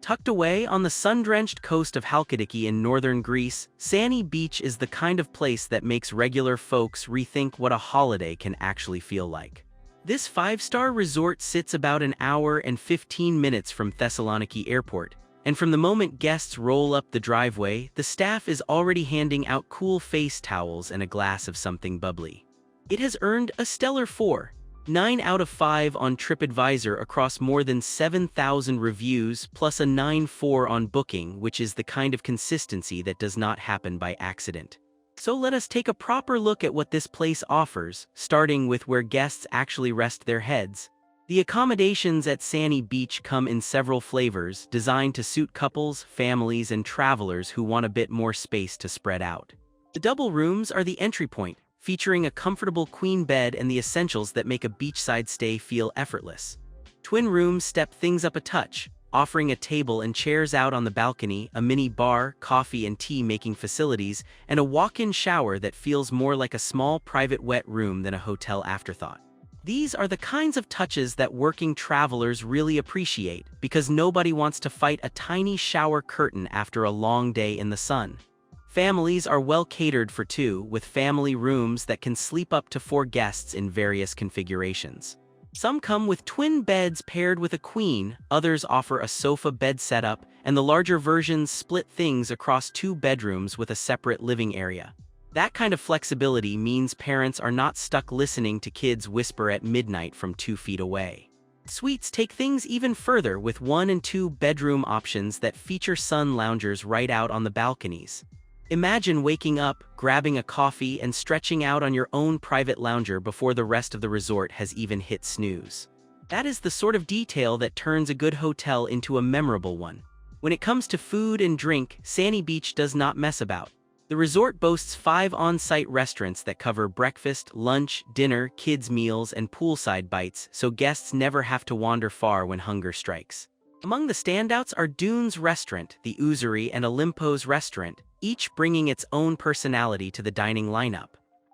Tucked away on the sun-drenched coast of Halkidiki in northern Greece, Sani Beach is the kind of place that makes regular folks rethink what a holiday can actually feel like. This five-star resort sits about an hour and 15 minutes from Thessaloniki Airport, and from the moment guests roll up the driveway, the staff is already handing out cool face towels and a glass of something bubbly. It has earned a stellar 4.9 out of 5 on TripAdvisor across more than 7,000 reviews, plus a 9.4 on Booking, which is the kind of consistency that does not happen by accident. So let us take a proper look at what this place offers, starting with where guests actually rest their heads. The accommodations at Sani Beach come in several flavors, designed to suit couples, families, and travelers who want a bit more space to spread out. The double rooms are the entry point, featuring a comfortable queen bed and the essentials that make a beachside stay feel effortless. Twin rooms step things up a touch, offering a table and chairs out on the balcony, a mini bar, coffee and tea-making facilities, and a walk-in shower that feels more like a small private wet room than a hotel afterthought. These are the kinds of touches that working travelers really appreciate, because nobody wants to fight a tiny shower curtain after a long day in the sun. Families are well catered for too, with family rooms that can sleep up to 4 guests in various configurations. Some come with twin beds paired with a queen, others offer a sofa bed setup, and the larger versions split things across 2 bedrooms with a separate living area. That kind of flexibility means parents are not stuck listening to kids whisper at midnight from 2 feet away. Suites take things even further with 1 and 2 bedroom options that feature sun loungers right out on the balconies. Imagine waking up, grabbing a coffee, and stretching out on your own private lounger before the rest of the resort has even hit snooze. That is the sort of detail that turns a good hotel into a memorable one. When it comes to food and drink, Sani Beach does not mess about. The resort boasts 5 on-site restaurants that cover breakfast, lunch, dinner, kids' meals, and poolside bites, so guests never have to wander far when hunger strikes. Among the standouts are Dunes Restaurant, the Ouzeri, and Olympos Restaurant, each bringing its own personality to the dining lineup.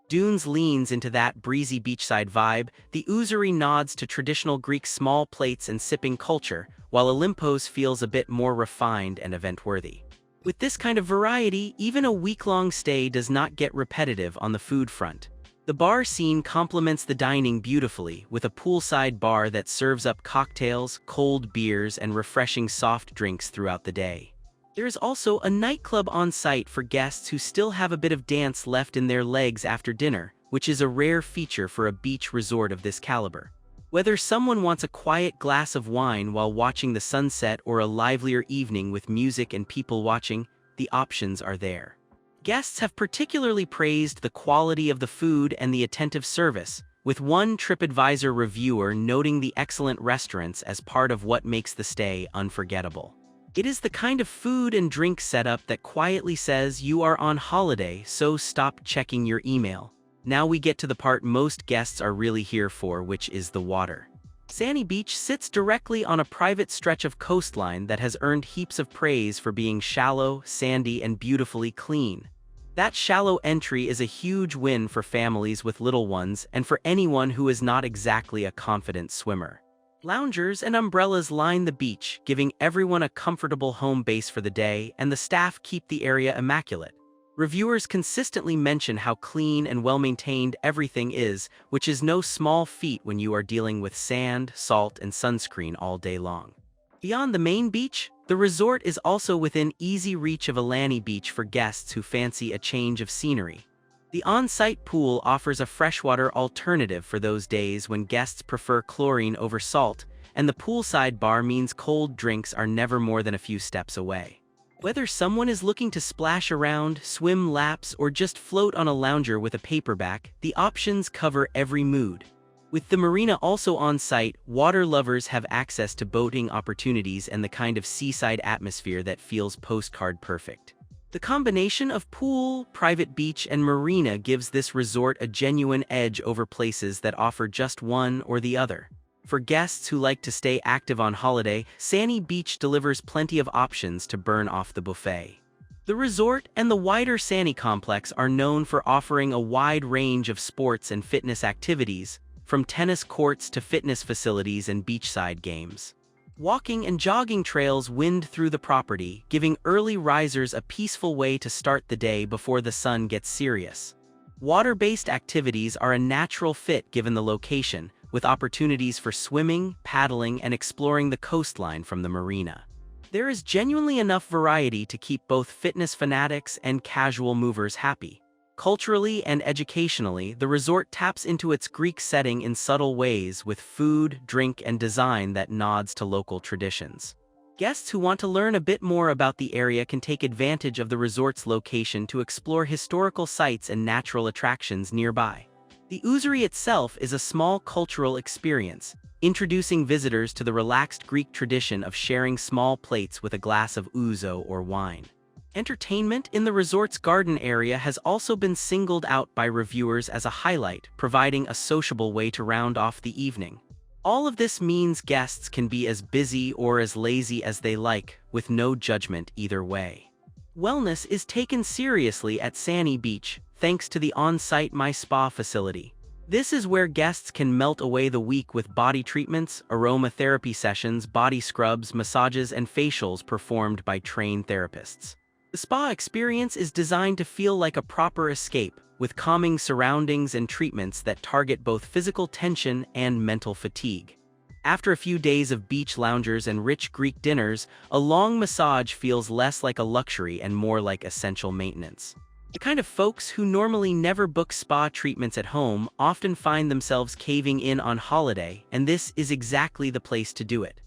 Dunes leans into that breezy beachside vibe, the Ouzeri nods to traditional Greek small plates and sipping culture, while Olympos feels a bit more refined and event-worthy. With this kind of variety, even a week-long stay does not get repetitive on the food front. The bar scene complements the dining beautifully, with a poolside bar that serves up cocktails, cold beers, and refreshing soft drinks throughout the day. There is also a nightclub on site for guests who still have a bit of dance left in their legs after dinner, which is a rare feature for a beach resort of this caliber. Whether someone wants a quiet glass of wine while watching the sunset or a livelier evening with music and people watching, the options are there. Guests have particularly praised the quality of the food and the attentive service, with one TripAdvisor reviewer noting the excellent restaurants as part of what makes the stay unforgettable. It is the kind of food and drink setup that quietly says you are on holiday, so stop checking your email. Now we get to the part most guests are really here for, which is the water. Sani Beach sits directly on a private stretch of coastline that has earned heaps of praise for being shallow, sandy, and beautifully clean. That shallow entry is a huge win for families with little ones and for anyone who is not exactly a confident swimmer. Loungers and umbrellas line the beach, giving everyone a comfortable home base for the day, and the staff keep the area immaculate. Reviewers consistently mention how clean and well-maintained everything is, which is no small feat when you are dealing with sand, salt, and sunscreen all day long. Beyond the main beach, the resort is also within easy reach of Alani Beach for guests who fancy a change of scenery. The on-site pool offers a freshwater alternative for those days when guests prefer chlorine over salt, and the poolside bar means cold drinks are never more than a few steps away. Whether someone is looking to splash around, swim laps, or just float on a lounger with a paperback, the options cover every mood. With the marina also on site, water lovers have access to boating opportunities and the kind of seaside atmosphere that feels postcard perfect. The combination of pool, private beach, and marina gives this resort a genuine edge over places that offer just one or the other. For guests who like to stay active on holiday, Sani Beach delivers plenty of options to burn off the buffet. The resort and the wider Sani complex are known for offering a wide range of sports and fitness activities, from tennis courts to fitness facilities and beachside games. Walking and jogging trails wind through the property, giving early risers a peaceful way to start the day before the sun gets serious. Water-based activities are a natural fit given the location, with opportunities for swimming, paddling, and exploring the coastline from the marina. There is genuinely enough variety to keep both fitness fanatics and casual movers happy. Culturally and educationally, the resort taps into its Greek setting in subtle ways with food, drink, and design that nods to local traditions. Guests who want to learn a bit more about the area can take advantage of the resort's location to explore historical sites and natural attractions nearby. The Ouzeri itself is a small cultural experience, introducing visitors to the relaxed Greek tradition of sharing small plates with a glass of ouzo or wine. Entertainment in the resort's garden area has also been singled out by reviewers as a highlight, providing a sociable way to round off the evening. All of this means guests can be as busy or as lazy as they like, with no judgment either way. Wellness is taken seriously at Sani Beach, thanks to the on-site My Spa facility. This is where guests can melt away the week with body treatments, aromatherapy sessions, body scrubs, massages, and facials performed by trained therapists. The spa experience is designed to feel like a proper escape, with calming surroundings and treatments that target both physical tension and mental fatigue. After a few days of beach loungers and rich Greek dinners, a long massage feels less like a luxury and more like essential maintenance. The kind of folks who normally never book spa treatments at home often find themselves caving in on holiday, and this is exactly the place to do it.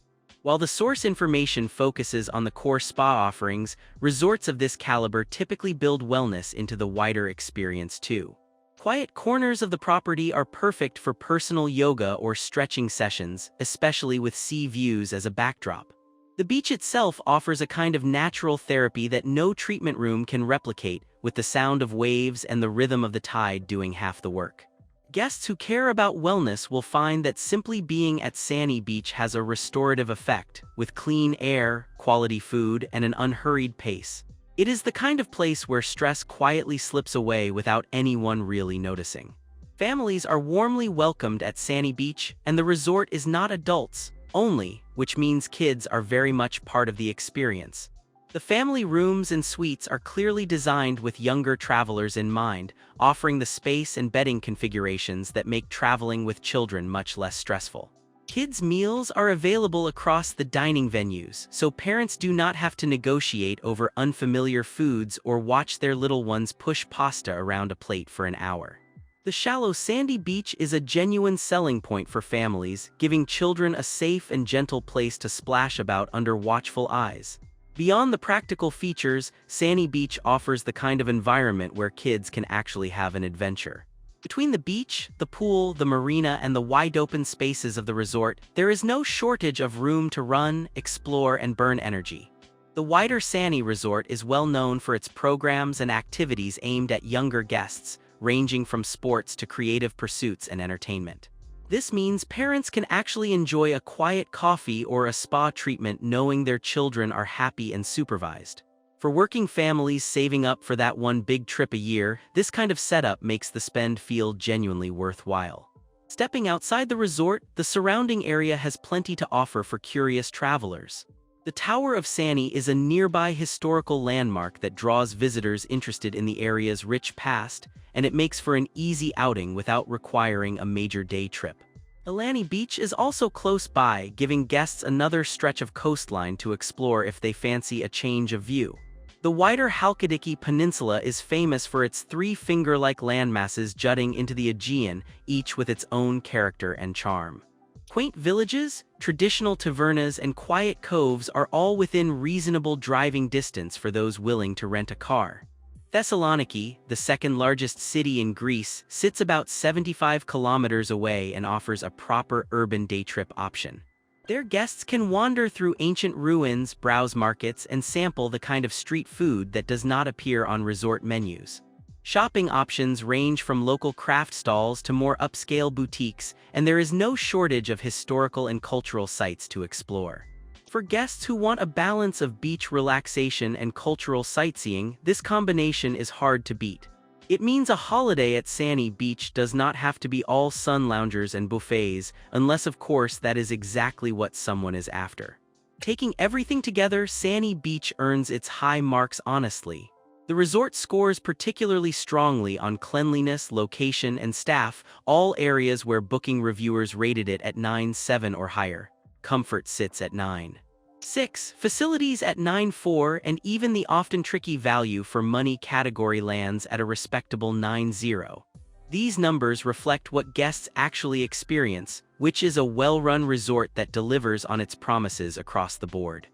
While the source information focuses on the core spa offerings, resorts of this caliber typically build wellness into the wider experience too. Quiet corners of the property are perfect for personal yoga or stretching sessions, especially with sea views as a backdrop. The beach itself offers a kind of natural therapy that no treatment room can replicate, with the sound of waves and the rhythm of the tide doing half the work. Guests who care about wellness will find that simply being at Sani Beach has a restorative effect, with clean air, quality food, and an unhurried pace. It is the kind of place where stress quietly slips away without anyone really noticing. Families are warmly welcomed at Sani Beach, and the resort is not adults only, which means kids are very much part of the experience. The family rooms and suites are clearly designed with younger travelers in mind, offering the space and bedding configurations that make traveling with children much less stressful. Kids' meals are available across the dining venues, so parents do not have to negotiate over unfamiliar foods or watch their little ones push pasta around a plate for an hour. The shallow sandy beach is a genuine selling point for families, giving children a safe and gentle place to splash about under watchful eyes. Beyond the practical features, Sani Beach offers the kind of environment where kids can actually have an adventure. Between the beach, the pool, the marina, and the wide-open spaces of the resort, there is no shortage of room to run, explore, and burn energy. The wider Sani Resort is well known for its programs and activities aimed at younger guests, ranging from sports to creative pursuits and entertainment. This means parents can actually enjoy a quiet coffee or a spa treatment knowing their children are happy and supervised. For working families saving up for that one big trip a year, this kind of setup makes the spend feel genuinely worthwhile. Stepping outside the resort, the surrounding area has plenty to offer for curious travelers. The Tower of Sani is a nearby historical landmark that draws visitors interested in the area's rich past, and it makes for an easy outing without requiring a major day trip. Ilani Beach is also close by, giving guests another stretch of coastline to explore if they fancy a change of view. The wider Halkidiki Peninsula is famous for its three finger-like landmasses jutting into the Aegean, each with its own character and charm. Quaint villages, traditional tavernas, and quiet coves are all within reasonable driving distance for those willing to rent a car. Thessaloniki, the second-largest city in Greece, sits about 75 kilometers away and offers a proper urban day trip option. Their guests can wander through ancient ruins, browse markets, and sample the kind of street food that does not appear on resort menus. Shopping options range from local craft stalls to more upscale boutiques, and there is no shortage of historical and cultural sites to explore. For guests who want a balance of beach relaxation and cultural sightseeing, this combination is hard to beat. It means a holiday at Sani Beach does not have to be all sun loungers and buffets, unless of course that is exactly what someone is after. Taking everything together, Sani Beach earns its high marks honestly. The resort scores particularly strongly on cleanliness, location, and staff, all areas where booking reviewers rated it at 9.7 or higher. Comfort sits at 9.6, facilities at 9.4, and even the often tricky value for money category lands at a respectable 9.0. These numbers reflect what guests actually experience, which is a well-run resort that delivers on its promises across the board.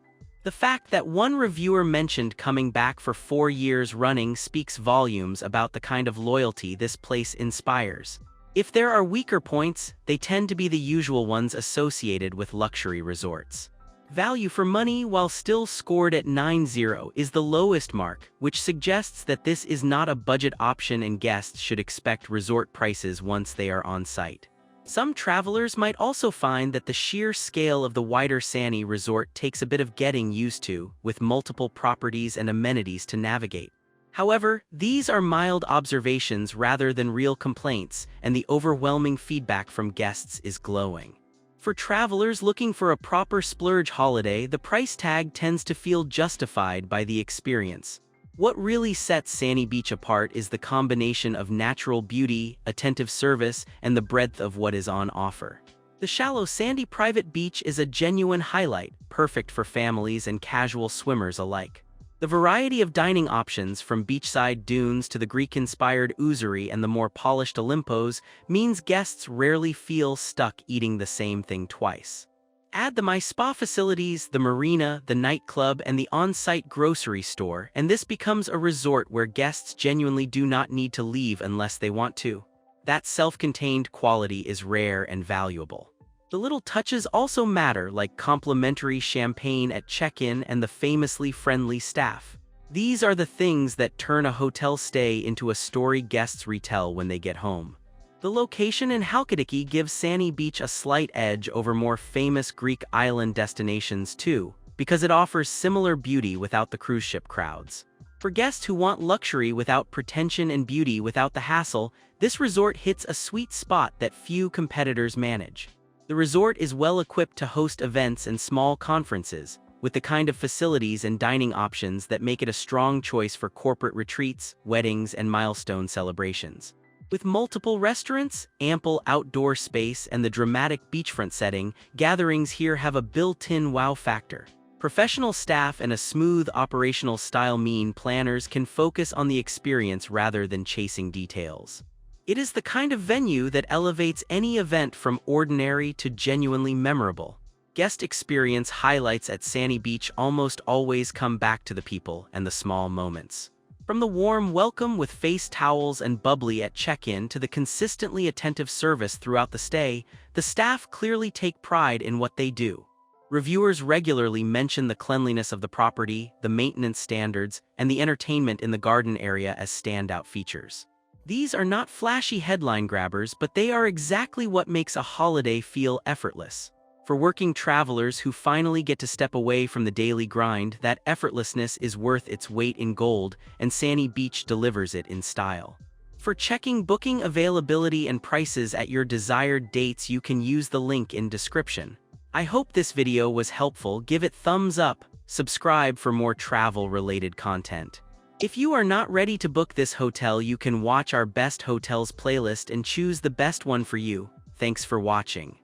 The fact that one reviewer mentioned coming back for 4 years running speaks volumes about the kind of loyalty this place inspires. If there are weaker points, they tend to be the usual ones associated with luxury resorts. Value for money, while still scored at 9.0, is the lowest mark, which suggests that this is not a budget option and guests should expect resort prices once they are on site. Some travelers might also find that the sheer scale of the wider Sani Resort takes a bit of getting used to, with multiple properties and amenities to navigate. However, these are mild observations rather than real complaints, and the overwhelming feedback from guests is glowing. For travelers looking for a proper splurge holiday, the price tag tends to feel justified by the experience. What really sets Sani Beach apart is the combination of natural beauty, attentive service, and the breadth of what is on offer. The shallow sandy private beach is a genuine highlight, perfect for families and casual swimmers alike. The variety of dining options, from beachside dunes to the Greek-inspired Uzuri and the more polished Olympos, means guests rarely feel stuck eating the same thing twice. Add the My Spa facilities, the marina, the nightclub, and the on-site grocery store, and this becomes a resort where guests genuinely do not need to leave unless they want to. That self-contained quality is rare and valuable. The little touches also matter, like complimentary champagne at check-in and the famously friendly staff. These are the things that turn a hotel stay into a story guests retell when they get home. The location in Halkidiki gives Sani Beach a slight edge over more famous Greek island destinations too, because it offers similar beauty without the cruise ship crowds. For guests who want luxury without pretension and beauty without the hassle, this resort hits a sweet spot that few competitors manage. The resort is well equipped to host events and small conferences, with the kind of facilities and dining options that make it a strong choice for corporate retreats, weddings, and milestone celebrations. With multiple restaurants, ample outdoor space, and the dramatic beachfront setting, gatherings here have a built-in wow factor. Professional staff and a smooth operational style mean planners can focus on the experience rather than chasing details. It is the kind of venue that elevates any event from ordinary to genuinely memorable. Guest experience highlights at Sani Beach almost always come back to the people and the small moments. From the warm welcome with face towels and bubbly at check-in to the consistently attentive service throughout the stay, the staff clearly take pride in what they do. Reviewers regularly mention the cleanliness of the property, the maintenance standards, and the entertainment in the garden area as standout features. These are not flashy headline grabbers, but they are exactly what makes a holiday feel effortless. For working travelers who finally get to step away from the daily grind, that effortlessness is worth its weight in gold, and Sani Beach delivers it in style. For checking booking availability and prices at your desired dates, you can use the link in description. I hope this video was helpful. Give it thumbs up, subscribe for more travel-related content. If you are not ready to book this hotel, you can watch our best hotels playlist and choose the best one for you. Thanks for watching.